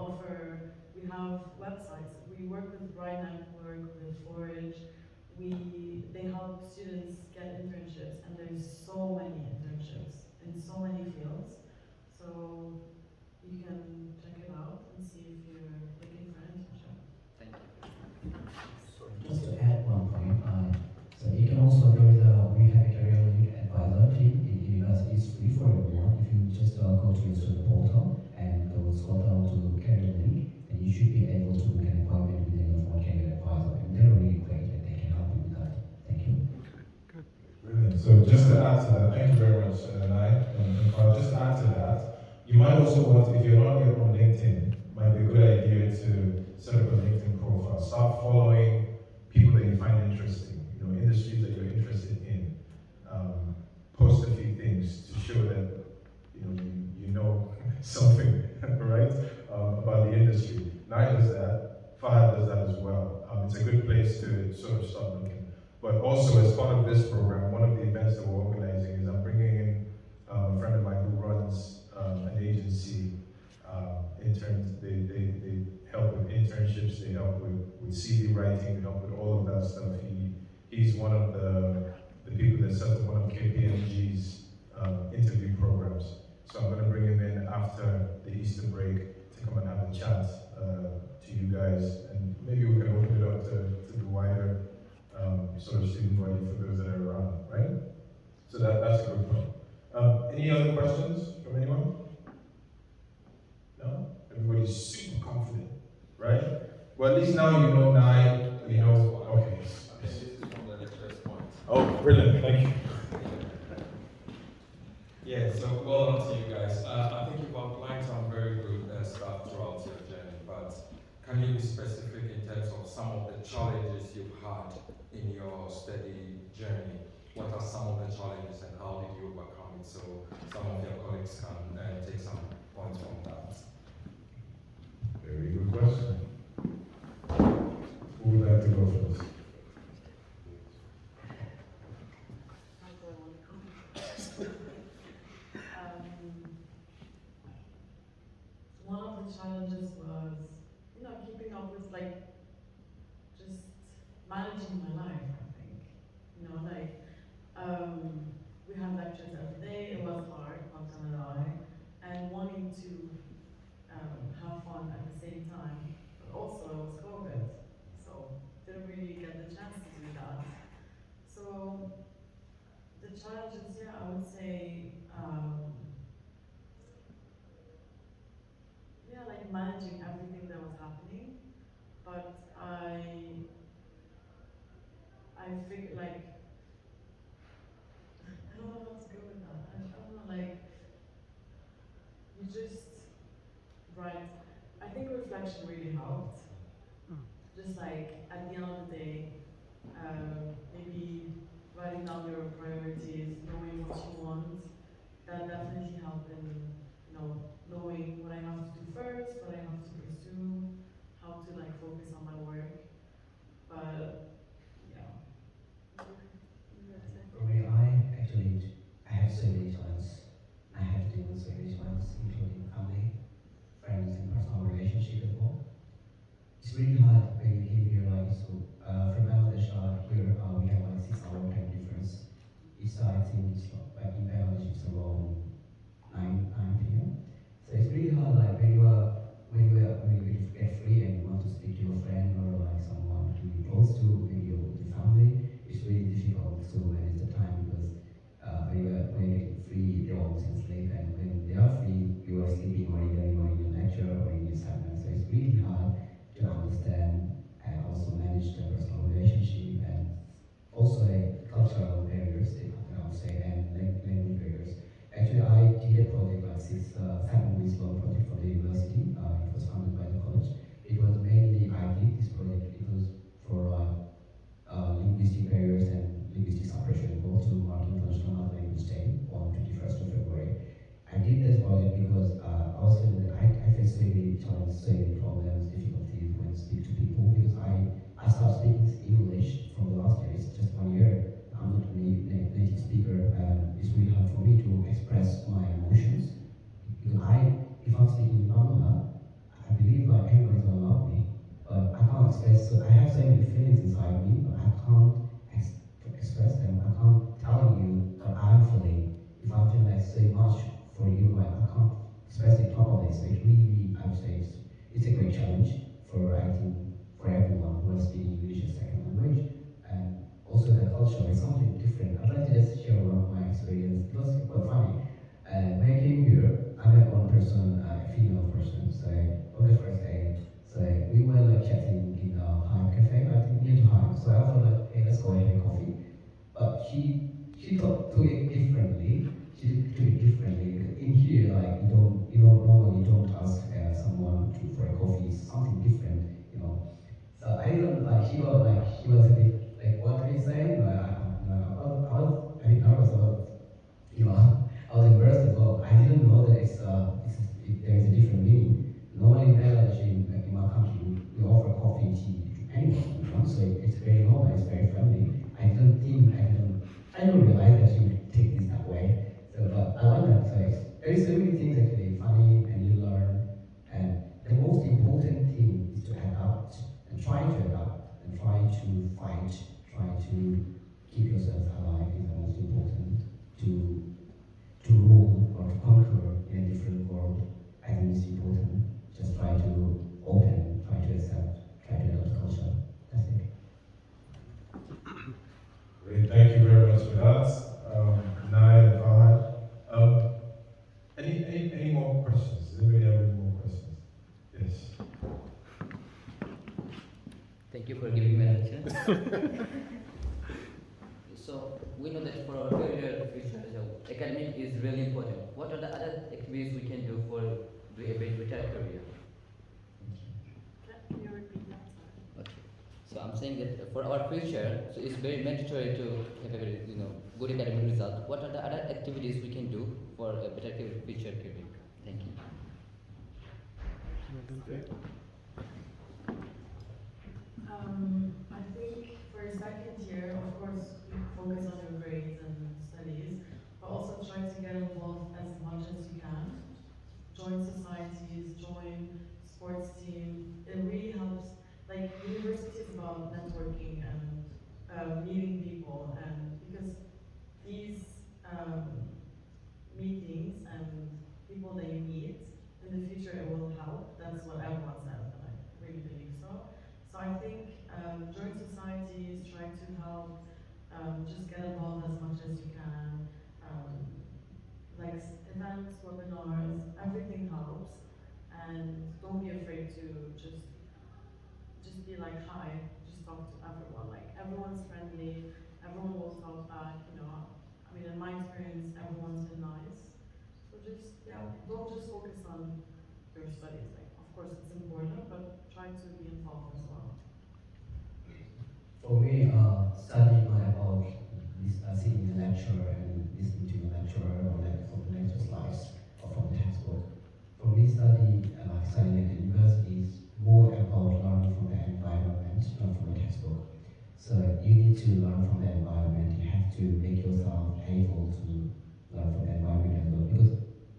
have websites. We work with Bright Network, with Forage. They help students get internships, and there's so many internships in so many fields. So you can check it out and see if you're looking for an internship. Thank you. Just to add one point, so you can also we have a career link advisor team in university. It's free for everyone. If you just go to your student portal and go scroll down to career link, then you should be able to book an appointment with any of our career advisor, and they're really great and they can help you with that. Thank you. Brilliant. So just to add to that, thank you very much, Nai. Just to add to that, you might also want, if you're not yet on LinkedIn, it might be a good idea to set up a LinkedIn profile. Start following people that you find interesting, industries that you're interested in. Post a few things to show that you know something, right, about the industry. Nai does that. Fahad does that as well. It's a good place to sort of start looking. But also, as part of this program, one of the events that we're organizing is I'm bringing in a friend of mine who runs an agency. Interns, they help with internships, they help with CV writing, they help with all of that stuff. He he's one of the people that set up one of KPMG's interview programs. So I'm going to bring him in after the Easter break to come and have a chat to you guys, and maybe we can open it up to the wider sort of student body for those that are around, right? So that's a good point. Any other questions from anyone? No? Everybody's super confident, right? Well, at least now you know nine, you know, okay. This is from the lecturer's point. Oh, brilliant, thank you. Yeah, so well done to you guys. I think you've outlined some very good stuff throughout your journey, but can you be specific in terms of some of the challenges you've had in your study journey? What are some of the challenges and how did you overcome it? So some of your colleagues can take some points from that. Very good question. Who would like to go first? How do I want to go? One of the challenges was, keeping up with just managing my life, I think. We had lectures every day, it was hard, not gonna lie, and wanting to have fun at the same time, but also it was COVID, so didn't really get the chance to do that. So the challenges, yeah, I would say, managing everything that was happening, but I figured I don't know how to go with that. I don't know, you just write. I think reflection really helped. Just at the end of the day, maybe writing down your priorities, knowing what you want, that definitely helped in, knowing what I have to do first, what I have to pursue, how to focus on my work. But yeah. For me, I have so many challenges. I have to deal with so many challenges, including family, friends, and personal relationship as well. It's really hard when you came here, from Bangladesh here, we have 6 hour time difference. I think it's in Bangladesh it's around 9 p.m. So it's really hard, when you get free and you want to speak to your friend or someone who you're close to, maybe with your family. It's really difficult to manage the time because when you get free, they're always asleep, and when they are free, you are sleeping or either you are in your lecture or in your assignment. So it's really hard to understand and also manage the personal relationship and also cultural barriers, I would say, and language barriers. Actually, I did a project 7 weeks long project for the university. It was funded by the college. It was mainly I did this project. It was for linguistic barriers and linguistic suppression, both to mark International Language Day on 21st of February. I did this project because I was feeling that I faced so many challenges, so many problems, difficulties when I speak to people because I started speaking English from the last year. It's just 1 year. I'm not a native speaker, and it's really hard for me to express my emotions because if I'm speaking in Bangla, I believe everybody's gonna love me, but I can't express. So I have so many feelings inside me, but I can't express them. I can't tell you what I'm feeling. If I'm feeling so much for you, I can't express it properly. So it really, I would say, it's a great challenge for I think for everyone who is speaking English as second language, and also the culture is something different. I'd like to just share one of my experience. It was quite funny. When I came here, I met one person, a female person. So on the first day, so we were chatting in the Hive Cafe, I think near to Hive. So I thought hey, let's go and have coffee. But she took it differently. She took it differently. In here, normally you don't ask someone for a coffee. It's something different. So I didn't she was a bit what are you saying? I was a bit nervous. I was embarrassed as well. I didn't know that there is a different meaning. Normally in Bangladesh, in my country, we offer coffee and tea to anyone. So it's very normal. It's very friendly. I didn't realize that she would take this that way. So, but I like that. So there's so many things actually funny, and you learn. And the most important thing is to adapt and try to adapt and try to fight, try to Great, thank you very much for that. Naya and Fahad. Any more questions? Does anybody have any more questions? Yes. Thank you for giving me a chance. So we know that for our career future, so academic is really important. What are the other activities we can do for do a better career? Can you repeat that? Okay. So I'm saying that for our future, so it's very mandatory to have a very, good academic result. What are the other activities we can do for a better future career? Thank you. I think for your second year, of course, you focus on your grades and studies, but also try to get involved as much as you can. Join societies, join sports team. It really helps. Like university is about networking and meeting people, and because these meetings and people that you meet in the future, it will help. That's what everyone says, and I really believe so. So I think join societies, try to help, just get involved as much as you can. Like events, webinars, everything helps, and don't be afraid to just be like hi, just talk to everyone. Like everyone's friendly, everyone will talk back. I mean, in my experience, everyone's been nice. So just don't just focus on your studies. Like of course it's important, but try to be involved as well. For me, studying not about this, sitting in a lecture and listening to the lecturer or like from the lecture slides or from the textbook. For me, studying at the university is more about learning from the environment, not from the textbook. So you need to learn from the environment. You have to make yourself able to learn from the environment as well. Because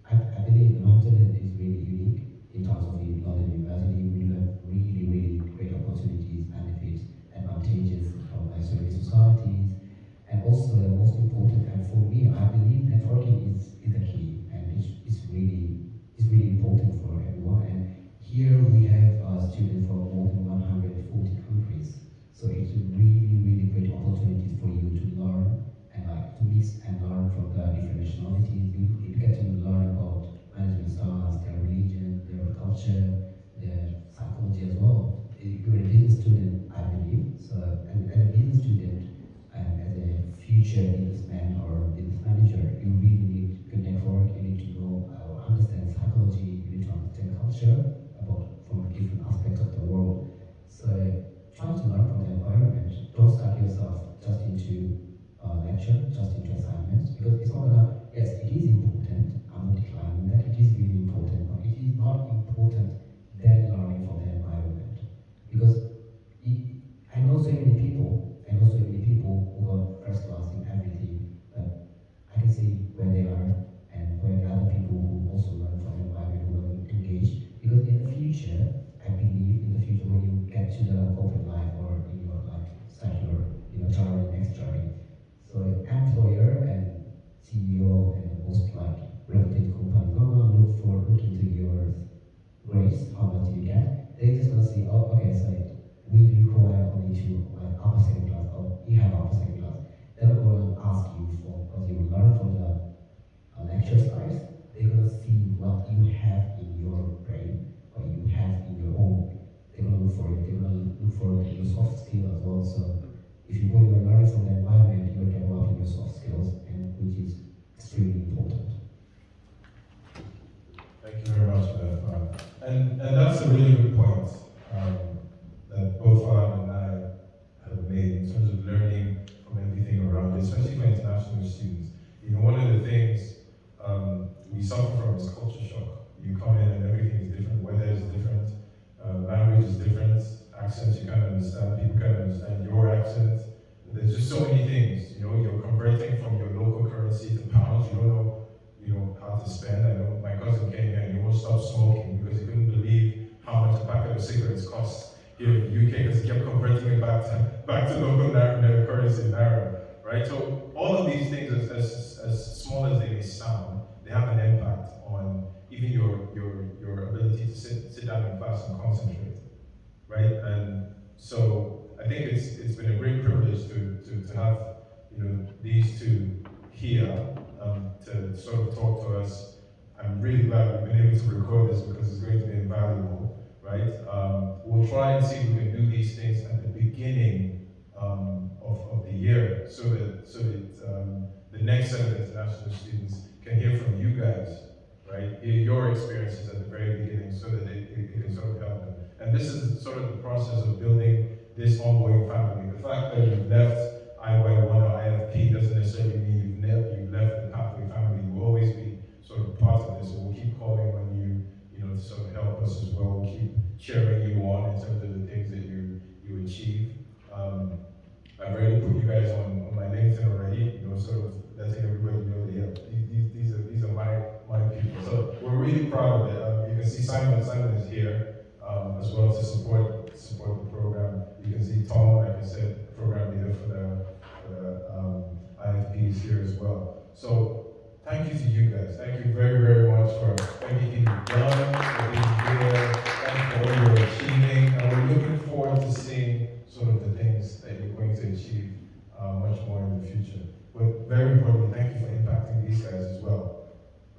I believe London is really unique in terms of the London University. We do have really, really great opportunities, benefits, advantages from isolated societies. And also the most important, and for me, I believe networking is the key, and it's really important for everyone. And here we have students from more than 140 countries. So it's a really, really great opportunity for you to learn and like to mix and learn from the different nationalities. You get to learn about management styles, their religion, their culture, their psychology as well. You're a business student, I believe. So as a business student and as a future businessman or business manager, you really need good network. You need to know or understand psychology. You need to understand culture about from different aspects of the world. So try to learn from the environment. Don't stuck yourself just into lecture, just into assignments, because it's not gonna. Yes, it is important. I'm not declining that. It is really important, but it is not important than learning from the environment. Because I know so many people. I know so many people who got first class in everything, but I can see where they are and where the other people who also learn from the environment who are engaged. Because in the future, I believe in the future when you get to the corporate life or in your like start your journey, next journey. So employer and CEO and most like reputed companies not gonna look into your grades, how much do you get? They just gonna see, oh okay, so we require only to like upper second class or you have upper second class. They're not gonna ask you for what you learn from the lecture slides. They're gonna see what you have in your brain or you have in your own. They're gonna look for it. They're gonna look for your soft skill as well. So if you when you're learning from the environment, you're developing your soft skills, and which is extremely important. Thank you very much for that, Fahad. And that's a really good point that both Fahad and I have made in terms of learning from everything around, especially for international students. One of the things we suffer from is culture shock. You come in and everything is different, weather is different, language is different, accents you can't understand, people can't understand your accent. There's just so many things. You're converting from your local currency to pounds. You don't know, how to spend. I know my cousin came here and he won't stop smoking because he couldn't believe how much a packet of cigarettes cost here in the UK because he kept converting it back to local currency naira, right? So all of these things, as small as they may sound, they have an impact on even your ability to sit down in class and concentrate, right? And so I think it's been a great privilege to have here to sort of talk to us. I'm really glad we've been able to record this because it's going to be invaluable, right? We'll try and see if we can do these things at the beginning of the year so that the next set of international students can hear from you guys, right? Hear your experiences at the very beginning so that it can sort of help them. And this is sort of the process of building this ongoing family. The fact that you've left IY1 or IFP doesn't necessarily mean you've left the pathway family. You will always be sort of part of this. So we'll keep calling on you know, to sort of help us as well. We'll keep cheering you on in terms of the things that you achieve. I've already put you guys on my LinkedIn already, you know, sort of letting everybody know that yeah, these are my people. So we're really proud of it. You can see Simon is here as well to support the program. You can see Tom, like I said, program leader for the IFP is here as well. So thank you to you guys. Thank you very, very much for everything you've done, for being here. Thank you for all you're achieving. And we're looking forward to seeing sort of the things that you're going to achieve much more in the future. But very importantly, thank you for impacting these guys as well,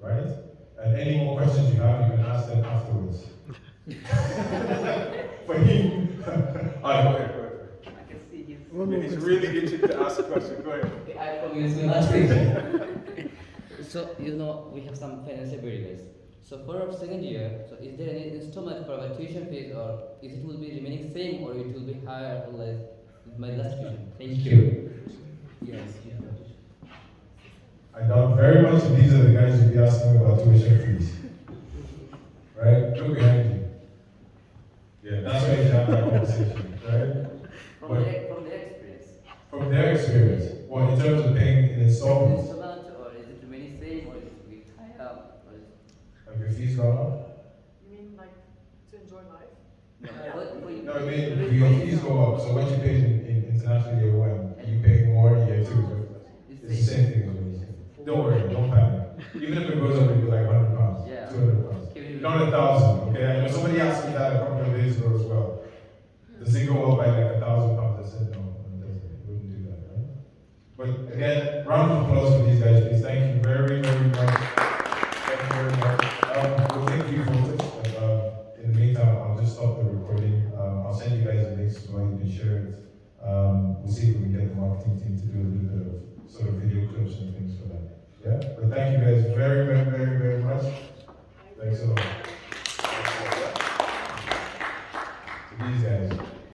right? And any more questions you have, you can ask them afterwards. For him, Go ahead. I can see you. It's really itching to ask a question. Go ahead. I promise my last question. So, you know, we have some financial barriers. So for our second year, so is there any installment for our tuition fees, or is it will be remaining same, or it will be higher or less? My last question. Thank you. Yes, yeah. I doubt very much if these are the guys you'll be asking about tuition fees. Right? Look behind you. Yeah, that's why you should have that conversation, right? From their experience. Well, in terms of paying in installments, Installment, or is it remaining same, or is it will be higher? Or is have your fees gone up? You mean like to enjoy life? No, I mean, do your fees go up? So what you paid in international year one, you pay more in year two. It's the same thing as what you said. Don't worry, don't panic. Even if it goes up, it'll be like £100, Yeah. £200. Not 1,000, okay? I know somebody asked me that a couple of days ago as well. Does it go up by like £1,000? I said no, it doesn't. It wouldn't do that, right? But again, round of applause for these guys, please. Thank you very, very much. Thank you very much. We'll take few photos, but in the meantime, I'll just stop the recording. I'll send you guys the links so you can share it. We'll see if we can get the marketing team to do a little bit of sort of video clips and things for that. Yeah? But thank you guys very, very, very, very much.